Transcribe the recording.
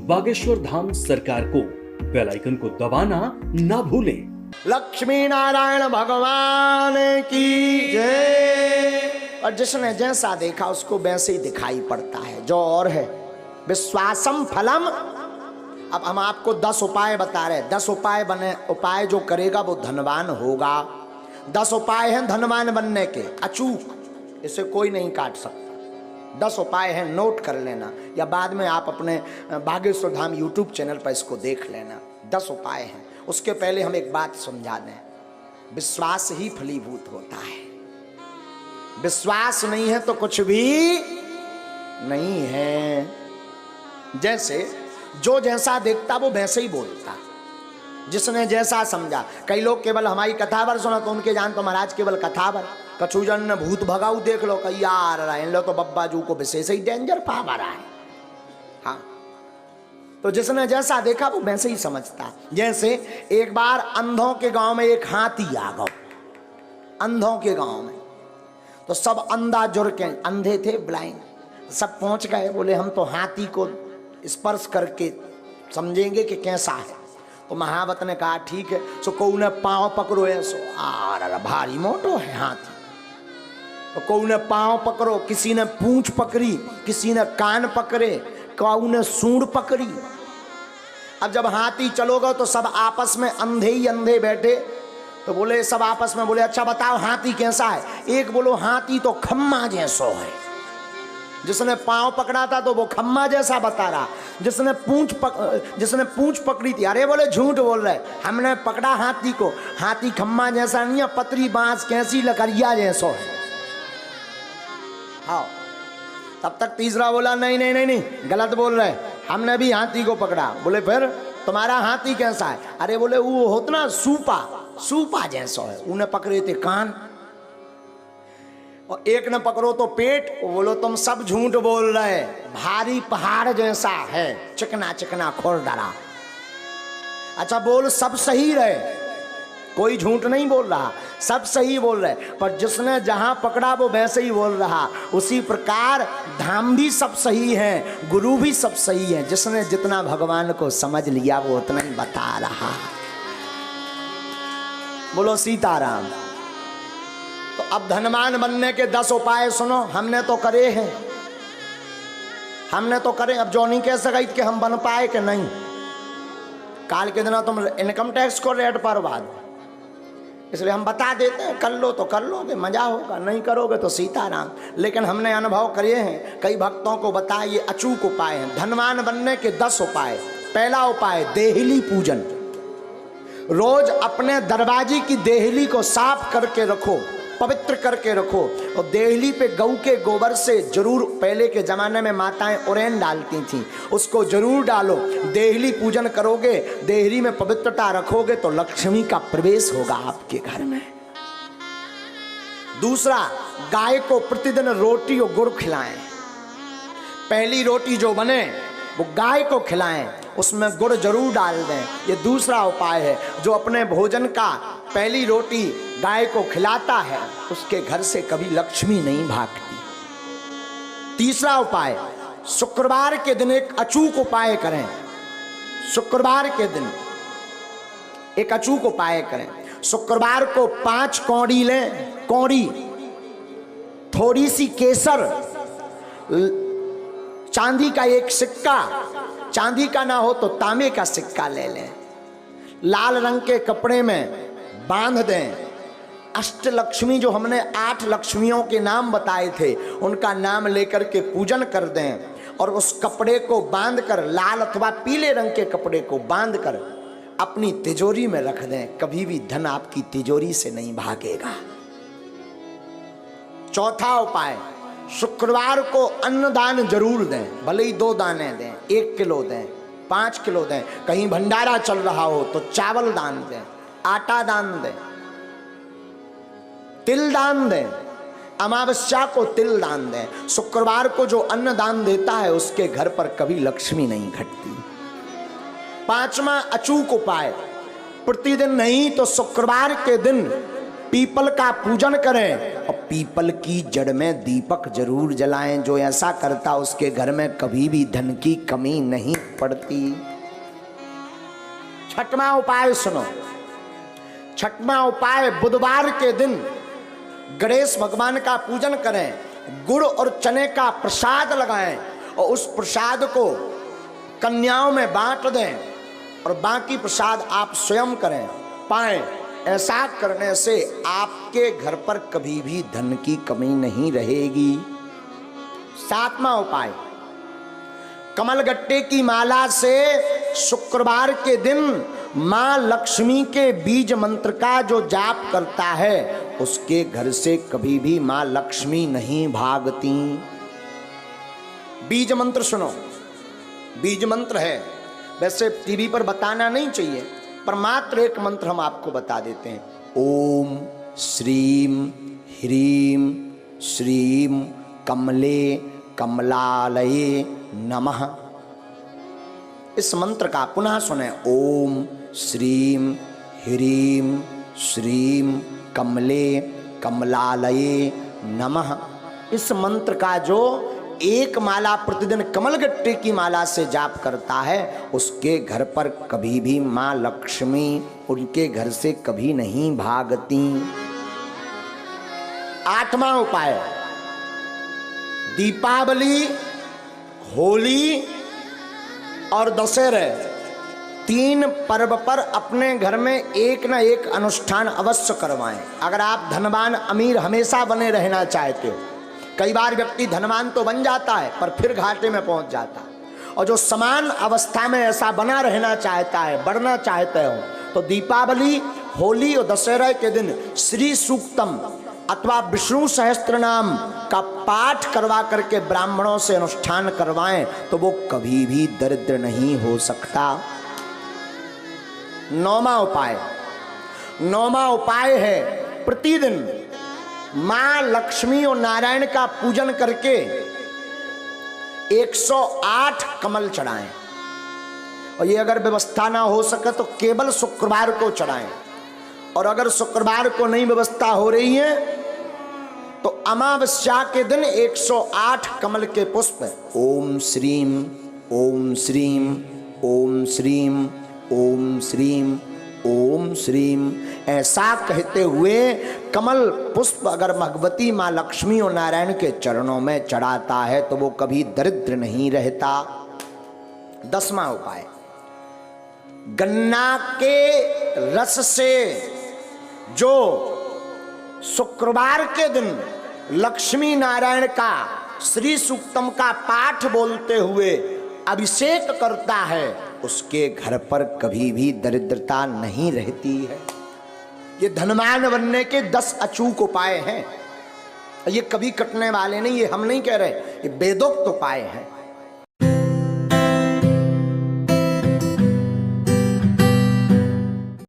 बागेश्वर धाम सरकार को bell icon को दबाना ना भूलें। लक्ष्मी नारायण भगवान की जय। और जिसने जैसा देखा उसको वैसे ही दिखाई पड़ता है, जो और है विश्वासम फलम। अब हम आपको 10 उपाय बता रहे हैं। 10 उपाय बने, उपाय जो करेगा वो धनवान होगा। 10 उपाय हैं धनवान बनने के, अचूक, इसे कोई नहीं काट सकता। 10 उपाय हैं, नोट कर लेना, या बाद में आप अपने बागेश्वर धाम यूट्यूब चैनल पर इसको देख लेना। 10 उपाय हैं। उसके पहले हम एक बात समझा दें, विश्वास ही फलीभूत होता है। विश्वास नहीं है तो कुछ भी नहीं है। जैसे जो जैसा देखता वो वैसे ही बोलता, जिसने जैसा समझा। कई लोग केवल हमारी कथावर सुना तो उनके जान तो महाराज केवल कथावर, कछुजन ने भूत भगाऊ देख लो, कई यार इन लो तो बब्बा जू को विशेष ही डेंजर पावर है। हाँ, तो जिसने जैसा देखा वो वैसे ही समझता। जैसे एक बार अंधों के गांव में एक हाथी आ गया। अंधों के गांव में तो सब अंधा जुड़ के, अंधे थे, ब्लाइंड, सब पहुंच गए। बोले हम तो हाथी को स्पर्श करके समझेंगे कि कैसा है। तो महावत ने कहा ठीक है। सो को ने पांव पकड़ो, ऐसो आ भारी मोटो है हाथी। तो को ने पांव पकड़ो, किसी ने पूंछ पकड़ी, किसी ने कान पकड़े, काऊ ने सूंड पकड़ी। अब जब हाथी चलोगे तो सब आपस में अंधे ही अंधे बैठे। तो बोले सब आपस में बोले अच्छा बताओ हाथी कैसा है। एक बोलो हाथी तो खम्मा जैसो है। जिसने पांव पकड़ा था तो वो खम्मा जैसा बता रहा। जिसने पूंछ पकड़ी थी, अरे बोले झूठ बोल रहे, हमने पकड़ा हाथी को, हाथी खम्मा जैसा नहीं है, पतरी बांस कैसी लकड़िया जैसो है। हाँ, तब तक तीसरा बोला नहीं नहीं नहीं नहीं गलत बोल रहे, हमने भी हाथी को पकड़ा। बोले फिर तुम्हारा हाथी कैसा है। अरे बोले वो होता ना सूपा जैसा है। उन्हें पकड़े थे कान, और एक ने पकड़ो तो पेट। वो बोलो तुम सब झूठ बोल रहे, भारी पहाड़ जैसा है, चिकना चिकना खुरदरा। अच्छा बोल सब सही रहे, कोई झूठ नहीं बोल रहा, सब सही बोल रहे, पर जिसने जहां पकड़ा वो वैसे ही बोल रहा। उसी प्रकार धाम भी सब सही है, गुरु भी सब सही है। जिसने जितना भगवान को समझ लिया वो उतना ही बता रहा। बोलो सीताराम। तो अब धनवान बनने के 10 उपाय सुनो। हमने तो करे हैं, हमने तो करे। अब जो नहीं कह सका कि हम बन पाए कि नहीं। काल के दिन तुम इनकम टैक्स को रेट पर बाद, इसलिए हम बता देते हैं, कर लो तो कर लोगे, मजा होगा, नहीं करोगे तो सीताराम। लेकिन हमने अनुभव करे हैं, कई भक्तों को बताए, ये अचूक उपाय हैं धनवान बनने के 10 उपाय। पहला उपाय देहली पूजन। रोज अपने दरवाजे की देहली को साफ करके रखो, पवित्र करके रखो। और देहली पे गऊ के गोबर से जरूर, पहले के जमाने में माताएं उरेन डालती थीं, उसको जरूर डालो। देहली पूजन करोगे, देहली में पवित्रता रखोगे तो लक्ष्मी का प्रवेश होगा आपके घर में। दूसरा, गाय को प्रतिदिन रोटी और गुड़ खिलाएं। पहली रोटी जो बने वो गाय को खिलाएं, उसमें गुड़ जरूर डाल दें। ये दूसरा उपाय है। जो अपने भोजन का पहली रोटी गाय को खिलाता है उसके घर से कभी लक्ष्मी नहीं भागती। तीसरा उपाय, शुक्रवार के दिन एक अचूक उपाय करें। शुक्रवार के दिन एक अचूक उपाय करें। शुक्रवार को 5 कौड़ी लें, कौड़ी, थोड़ी सी केसर, चांदी का एक सिक्का, चांदी का ना हो तो तांबे का सिक्का ले लें, लाल रंग के कपड़े में बांध दें। अष्टलक्ष्मी, जो हमने 8 लक्ष्मियों के नाम बताए थे, उनका नाम लेकर के पूजन कर दें। और उस कपड़े को बांधकर, लाल अथवा पीले रंग के कपड़े को बांधकर अपनी तिजोरी में रख दें। कभी भी धन आपकी तिजोरी से नहीं भागेगा। चौथा उपाय, शुक्रवार को अन्नदान जरूर दें। भले ही 2 दाने दें, 1 किलो दें, 5 किलो दें। कहीं भंडारा चल रहा हो तो चावल दान दें, आटा दान दें, तिल दान दें। अमावस्या को तिल दान दें। शुक्रवार को जो अन्न दान देता है उसके घर पर कभी लक्ष्मी नहीं घटती। 5वां अचूक उपाय, प्रतिदिन नहीं तो शुक्रवार के दिन पीपल का पूजन करें और पीपल की जड़ में दीपक जरूर जलाएं। जो ऐसा करता उसके घर में कभी भी धन की कमी नहीं पड़ती। छठवां उपाय सुनो। छठवां उपाय, बुधवार के दिन गणेश भगवान का पूजन करें, गुड़ और चने का प्रसाद लगाएं और उस प्रसाद को कन्याओं में बांट दें और बाकी प्रसाद आप स्वयं करें पाएं। ऐसा करने से आपके घर पर कभी भी धन की कमी नहीं रहेगी। सातवां उपाय, कमलगट्टे की माला से शुक्रवार के दिन मां लक्ष्मी के बीज मंत्र का जो जाप करता है उसके घर से कभी भी मां लक्ष्मी नहीं भागती। बीज मंत्र सुनो। बीज मंत्र है, वैसे टीवी पर बताना नहीं चाहिए, पर मात्र एक मंत्र हम आपको बता देते हैं। ओम श्रीम ह्रीम श्रीम कमले कमलालये नमः। इस मंत्र का पुनः सुने। ओम श्रीम ह्रीम श्रीम कमले कमलालये नमः। इस मंत्र का जो एक माला प्रतिदिन कमलगट्टे की माला से जाप करता है उसके घर पर कभी भी मां लक्ष्मी उनके घर से कभी नहीं भागती। आठवां उपाय, दीपावली, होली और दशहरे, तीन पर्व पर अपने घर में एक न एक अनुष्ठान अवश्य करवाएं। अगर आप धनवान अमीर हमेशा बने रहना चाहते हो, कई बार व्यक्ति धनवान तो बन जाता है पर फिर घाटे में पहुंच जाता है, और जो समान अवस्था में ऐसा बना रहना चाहता है, बढ़ना चाहते हो, तो दीपावली, होली और दशहरा के दिन श्री सूक्तम अथवा विष्णु सहस्त्र नाम का पाठ करवा करके ब्राह्मणों से अनुष्ठान करवाएं तो वो कभी भी दरिद्र नहीं हो सकता। नौवां उपाय, नौवां उपाय है प्रतिदिन मां लक्ष्मी और नारायण का पूजन करके 108 कमल चढ़ाएं। और ये अगर व्यवस्था ना हो सके तो केवल शुक्रवार को चढ़ाएं, और अगर शुक्रवार को नहीं व्यवस्था हो रही है तो अमावस्या के दिन 108 कमल के पुष्प ओम श्रीम ओम श्रीम ओम श्रीम ओम श्रीम ओम श्रीम ऐसा कहते हुए कमल पुष्प अगर भगवती मां लक्ष्मी और नारायण के चरणों में चढ़ाता है तो वो कभी दरिद्र नहीं रहता। 10वां उपाय, गन्ना के रस से जो शुक्रवार के दिन लक्ष्मी नारायण का श्री सूक्तम का पाठ बोलते हुए अभिषेक करता है उसके घर पर कभी भी दरिद्रता नहीं रहती है। ये धनवान बनने के 10 अचूक उपाय हैं। ये कभी कटने वाले नहीं, ये हम नहीं कह रहे, ये वेदोक्त उपाय हैं।